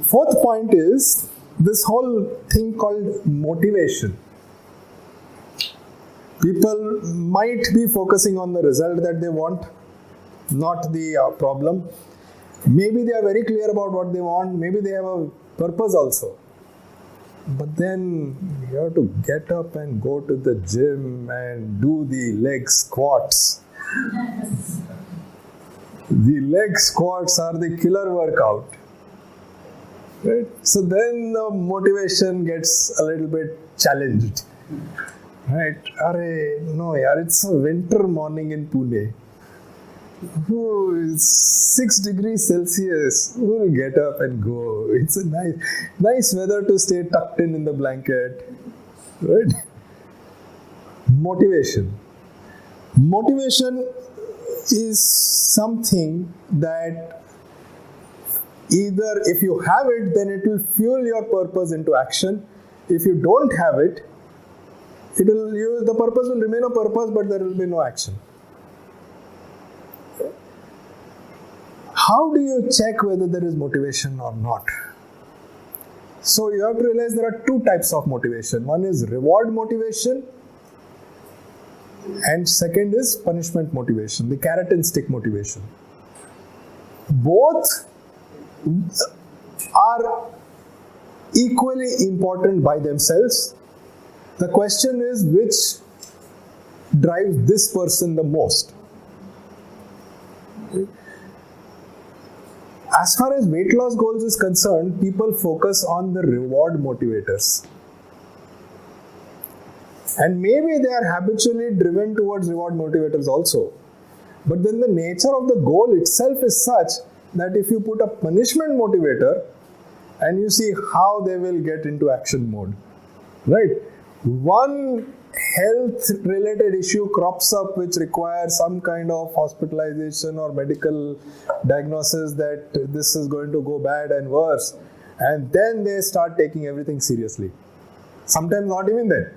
Fourth point is this whole thing called motivation. People might be focusing on the result that they want, not the problem. Maybe they are very clear about what they want. Maybe they have a purpose also. But then you have to get up and go to the gym and do the leg squats. The leg squats are the killer workout. Right? So then the motivation gets a little bit challenged. Right? No, yaar, it's a winter morning in Pune. It's 6 degrees Celsius. Who will get up and go? It's a nice weather to stay tucked in the blanket. Right? Motivation. Motivation is something that either if you have it, then it will fuel your purpose into action. If you don't have it, the purpose will remain a purpose, but there will be no action. How do you check whether there is motivation or not? So you have to realize there are two types of motivation. One is reward motivation, and second is punishment motivation, the carrot and stick motivation. Both are equally important by themselves. The question is which drives this person the most. As far as weight loss goals is concerned, people focus on the reward motivators. And maybe they are habitually driven towards reward motivators also. But then the nature of the goal itself is such that if you put a punishment motivator and you see how they will get into action mode. Right? One health related issue crops up which requires some kind of hospitalization or medical diagnosis that this is going to go bad and worse, and then they start taking everything seriously. Sometimes not even then.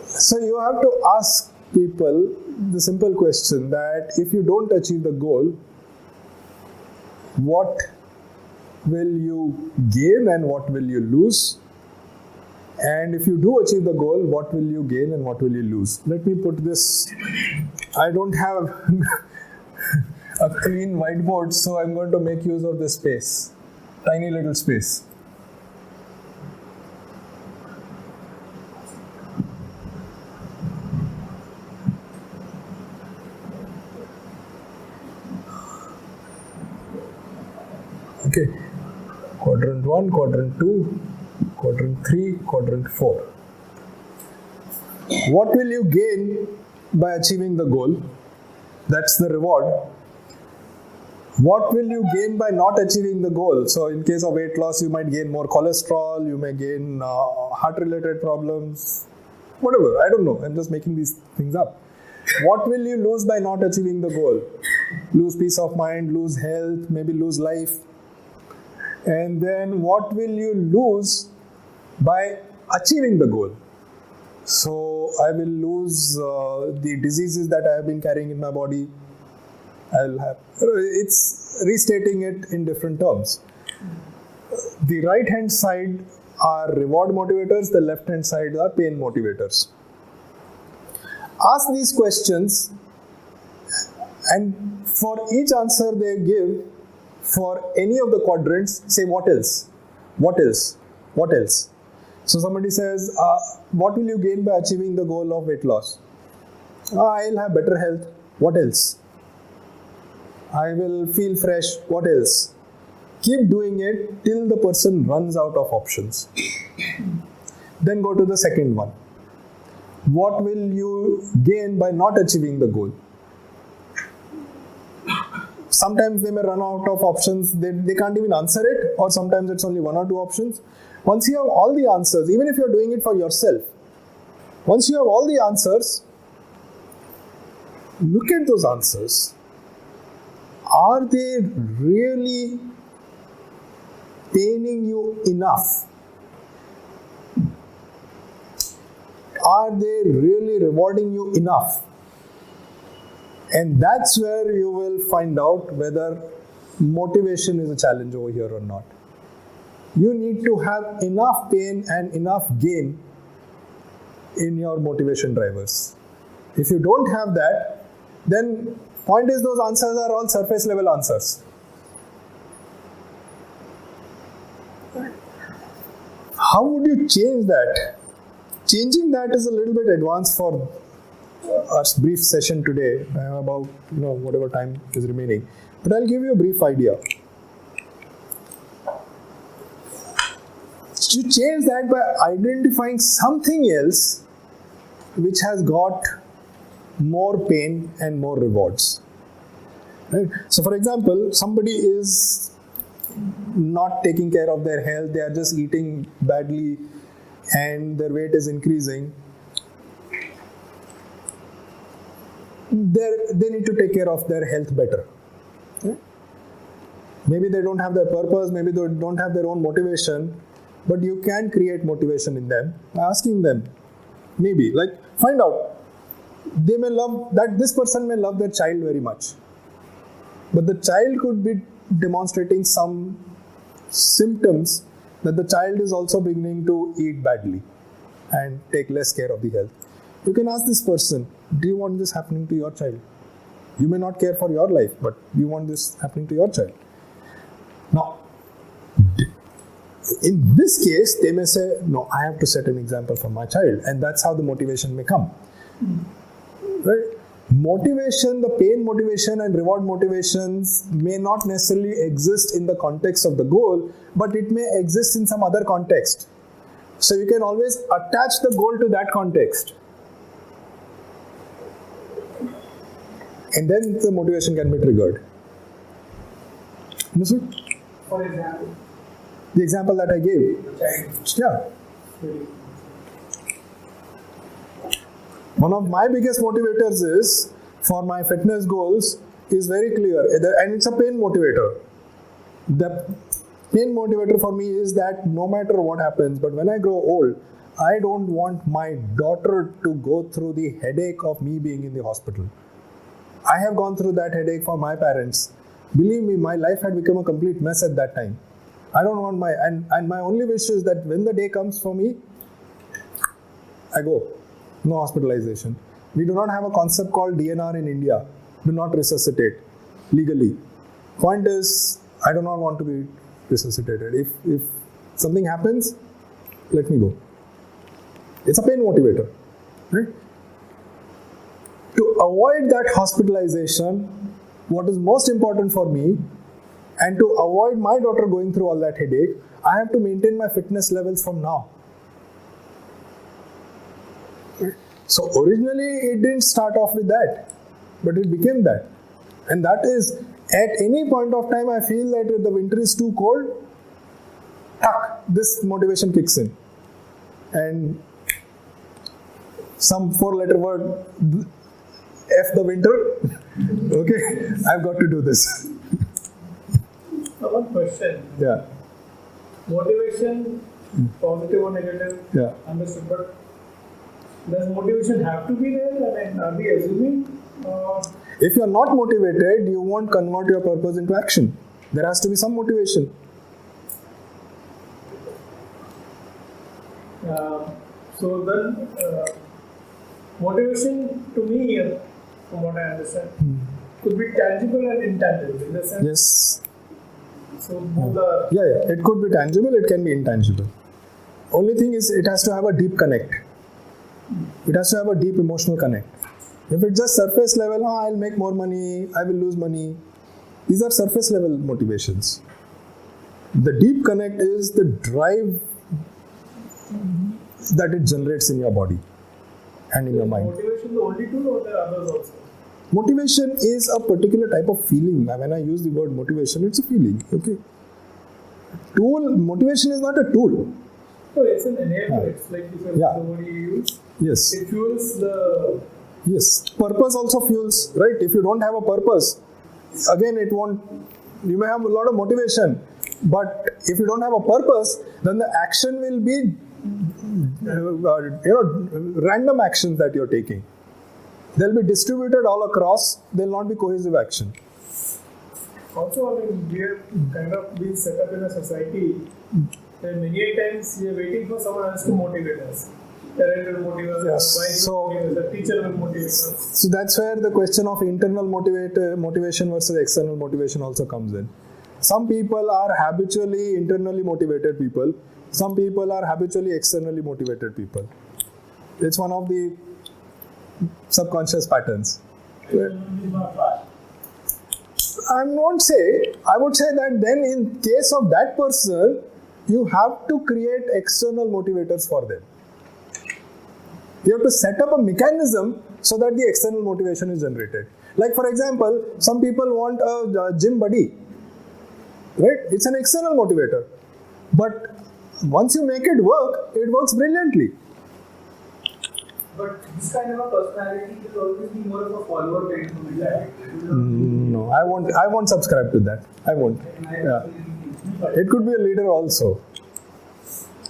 So you have to ask people the simple question that if you don't achieve the goal, what will you gain and what will you lose? And if you do achieve the goal, what will you gain and what will you lose? Let me put this. I don't have a clean whiteboard, so I'm going to make use of this space. Tiny little space. Okay. Quadrant 1, quadrant 2. Quadrant 3, quadrant 4. What will you gain by achieving the goal? That's the reward. What will you gain by not achieving the goal? So in case of weight loss, you might gain more cholesterol, you may gain heart-related problems, whatever. I don't know. I'm just making these things up. What will you lose by not achieving the goal? Lose peace of mind, lose health, maybe lose life. And then what will you lose by achieving the goal? So I will lose the diseases that I have been carrying in my body. It's restating it in different terms. The right hand side are reward motivators, the left hand side are pain motivators. Ask these questions, and for each answer they give, for any of the quadrants, say what else? What else? What else? So somebody says, what will you gain by achieving the goal of weight loss? I'll have better health. What else? I will feel fresh. What else? Keep doing it till the person runs out of options. Then go to the second one. What will you gain by not achieving the goal? Sometimes they may run out of options. They can't even answer it, or sometimes it's only one or two options. Once you have all the answers, even if you're doing it for yourself, once you have all the answers, look at those answers. Are they really paining you enough? Are they really rewarding you enough? And that's where you will find out whether motivation is a challenge over here or not. You need to have enough pain and enough gain in your motivation drivers. If you don't have that, then point is those answers are all surface level answers. How would you change that? Changing that is a little bit advanced for our brief session today. I have about whatever time is remaining, but I'll give you a brief idea. You change that by identifying something else which has got more pain and more rewards. Right? So, for example, somebody is not taking care of their health, they are just eating badly and their weight is increasing. They need to take care of their health better. Okay? Maybe they don't have their purpose, maybe they don't have their own motivation, but you can create motivation in them by asking them. Maybe, find out. They may love that this person may love their child very much, but the child could be demonstrating some symptoms that the child is also beginning to eat badly and take less care of the health. You can ask this person, do you want this happening to your child? You may not care for your life, but you want this happening to your child. Now, in this case, they may say, no, I have to set an example for my child, and that's how the motivation may come. Right? Motivation, the pain motivation and reward motivations may not necessarily exist in the context of the goal, but it may exist in some other context. So you can always attach the goal to that context. And then the motivation can be triggered. Understood? For example? The example that I gave. Yeah. One of my biggest motivators is, for my fitness goals, is very clear, and it's a pain motivator. The pain motivator for me is that no matter what happens, but when I grow old, I don't want my daughter to go through the headache of me being in the hospital. I have gone through that headache for my parents. Believe me, my life had become a complete mess at that time. I don't want and my only wish is that when the day comes for me, I go. No hospitalization. We do not have a concept called DNR in India. Do not resuscitate legally. Point is, I do not want to be resuscitated. If something happens, let me go. It's a pain motivator. Right? To avoid that hospitalization, what is most important for me, and to avoid my daughter going through all that headache, I have to maintain my fitness levels from now. So originally it didn't start off with that, but it became that. And that is, at any point of time I feel that if the winter is too cold, this motivation kicks in. And some 4-letter word, F the winter, okay, I've got to do this. One question. Yeah. Motivation, positive or negative, understood, but does motivation have to be there? I mean, are we assuming? If you are not motivated, you won't convert your purpose into action. There has to be some motivation. So then, motivation to me, from what I understand, could be tangible and intangible in the sense. Yes. So both are. Yeah. It could be tangible, it can be intangible. Only thing is, it has to have a deep connect. It has to have a deep emotional connect. If it's just surface level, I'll make more money, I will lose money. These are surface level motivations. The deep connect is the drive that it generates in your body and in your mind. Motivation the only tool, or there are others also? Motivation is a particular type of feeling. When I use the word motivation, it's a feeling. Okay. Motivation is not a tool. No, it's an enabler. It's like the word you use. Yes. It fuels the. Yes. Purpose also fuels, right? If you don't have a purpose, again, it won't. You may have a lot of motivation, but if you don't have a purpose, then the action will be, random actions that you're taking. They'll be distributed all across. They'll not be cohesive action. Also, I mean, we have kind of been set up in a society where many a times we are waiting for someone else to motivate us. Parent will motivate us, Yes. wife So- will motivate us, the teacher will motivate us. So that's where the question of internal motivation versus external motivation also comes in. Some people are habitually internally motivated people. Some people are habitually externally motivated people. It's one of the subconscious patterns. I would say that then in case of that person, you have to create external motivators for them. You have to set up a mechanism so that the external motivation is generated. Like for example, some people want a gym buddy, right? It's an external motivator. But once you make it works brilliantly. But this kind of a personality will always be more of a follower kind of mentality. No, I won't subscribe to that. I won't. Yeah. It could be a leader also.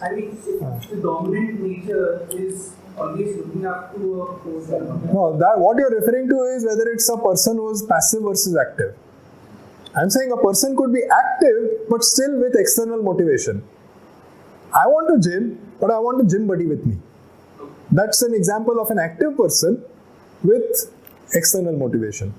I mean, if the dominant nature is always looking up to a person. No, that what you're referring to is whether it's a person who is passive versus active. I'm saying a person could be active but still with external motivation. I want to gym, but I want a gym buddy with me. That's an example of an active person with external motivation.